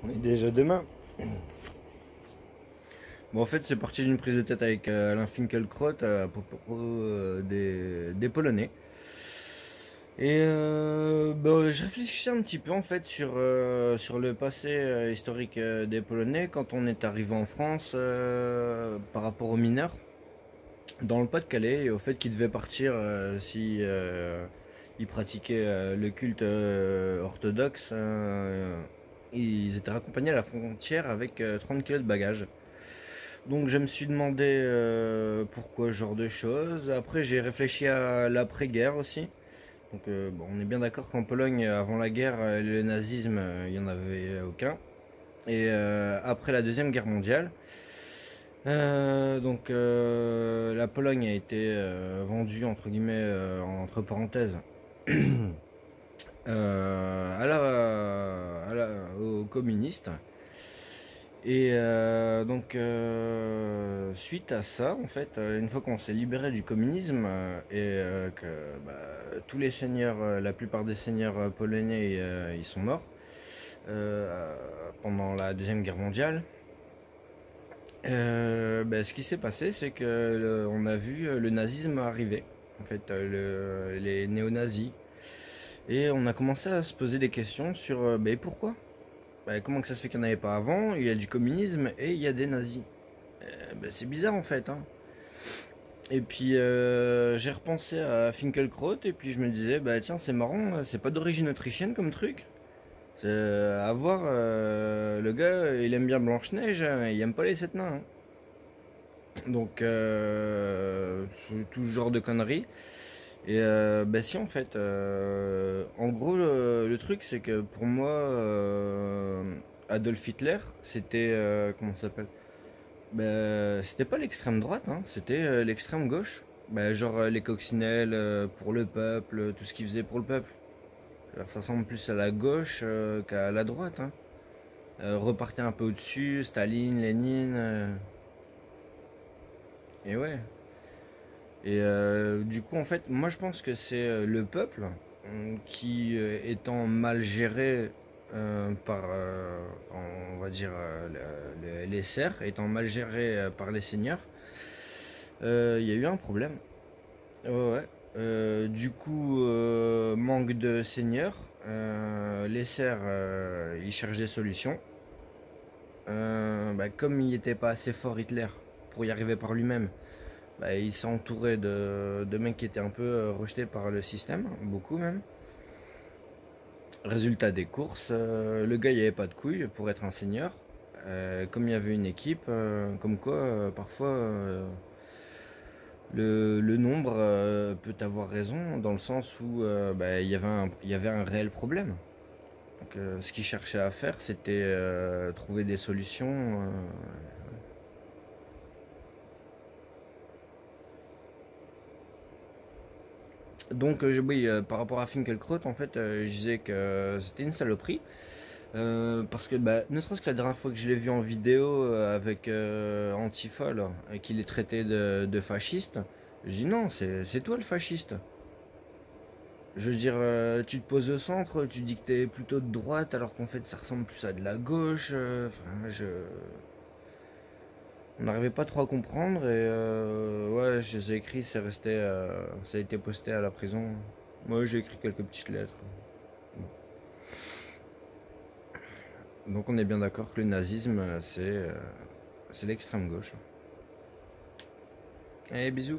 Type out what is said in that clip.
Oui. Déjà demain. Bon, en fait, c'est parti d'une prise de tête avec Alain Finkielkraut à propos des Polonais. Et je réfléchissais un petit peu en fait sur le passé historique des Polonais quand on est arrivé en France par rapport aux mineurs dans le Pas-de-Calais et au fait qu'ils devaient partir si ils pratiquaient le culte orthodoxe. Ils étaient raccompagnés à la frontière avec 30 kilos de bagages. Donc je me suis demandé pourquoi ce genre de choses. Après j'ai réfléchi à l'après-guerre aussi. Donc bon, on est bien d'accord qu'en Pologne, avant la guerre, le nazisme, il n'y en avait aucun. Et après la Deuxième Guerre mondiale, la Pologne a été vendue, entre guillemets, entre parenthèses, aux communistes. Et suite à ça, en fait, une fois qu'on s'est libéré du communisme que bah, tous les seigneurs, la plupart des seigneurs polonais, ils sont morts pendant la Deuxième Guerre mondiale. Ce qui s'est passé, c'est que on a vu le nazisme arriver, en fait, les néo-nazis, et on a commencé à se poser des questions sur pourquoi. Comment que ça se fait qu'il n'y en avait pas avant? Il y a du communisme et il y a des nazis. C'est bizarre en fait, hein. Et puis j'ai repensé à Finkelkraut et puis je me disais bah tiens c'est marrant, c'est pas d'origine autrichienne comme truc. C'est à voir le gars il aime bien Blanche-Neige, hein, il aime pas les sept nains, hein. Donc tout ce genre de conneries. Et si en fait en gros le truc c'est que pour moi Adolf Hitler c'était comment ça s'appelle. C'était pas l'extrême droite, hein, c'était l'extrême gauche. Genre les coccinelles pour le peuple, tout ce qu'il faisait pour le peuple. Alors, ça ressemble plus à la gauche qu'à la droite, hein. Repartez un peu au-dessus, Staline, Lénine. Et ouais. Et du coup, en fait, moi je pense que c'est le peuple qui, étant mal géré par, on va dire, les serfs, étant mal géré par les seigneurs, il y a eu un problème. Ouais, ouais. Du coup, manque de seigneurs. Les serfs, ils cherchent des solutions. Comme il n'était pas assez fort Hitler pour y arriver par lui-même, il s'est entouré de mecs qui étaient un peu rejetés par le système, beaucoup même. Résultat des courses, le gars il avait pas de couilles pour être un seigneur. Comme il y avait une équipe, comme quoi parfois le nombre peut avoir raison dans le sens où il y avait un réel problème. Donc, ce qu'il cherchait à faire, c'était trouver des solutions. Oui, par rapport à Finkielkraut, en fait, je disais que c'était une saloperie. Parce que, ne serait-ce que la dernière fois que je l'ai vu en vidéo avec Antifa, là, et qu'il est traité de fasciste, je dis non, c'est toi le fasciste. Je veux dire, tu te poses au centre, tu dis que t'es plutôt de droite, alors qu'en fait ça ressemble plus à de la gauche. On n'arrivait pas trop à comprendre, et ouais, je les ai écrits, ça a été posté à la prison. Moi j'ai écrit quelques petites lettres. Donc on est bien d'accord que le nazisme, c'est l'extrême gauche. Allez, bisous.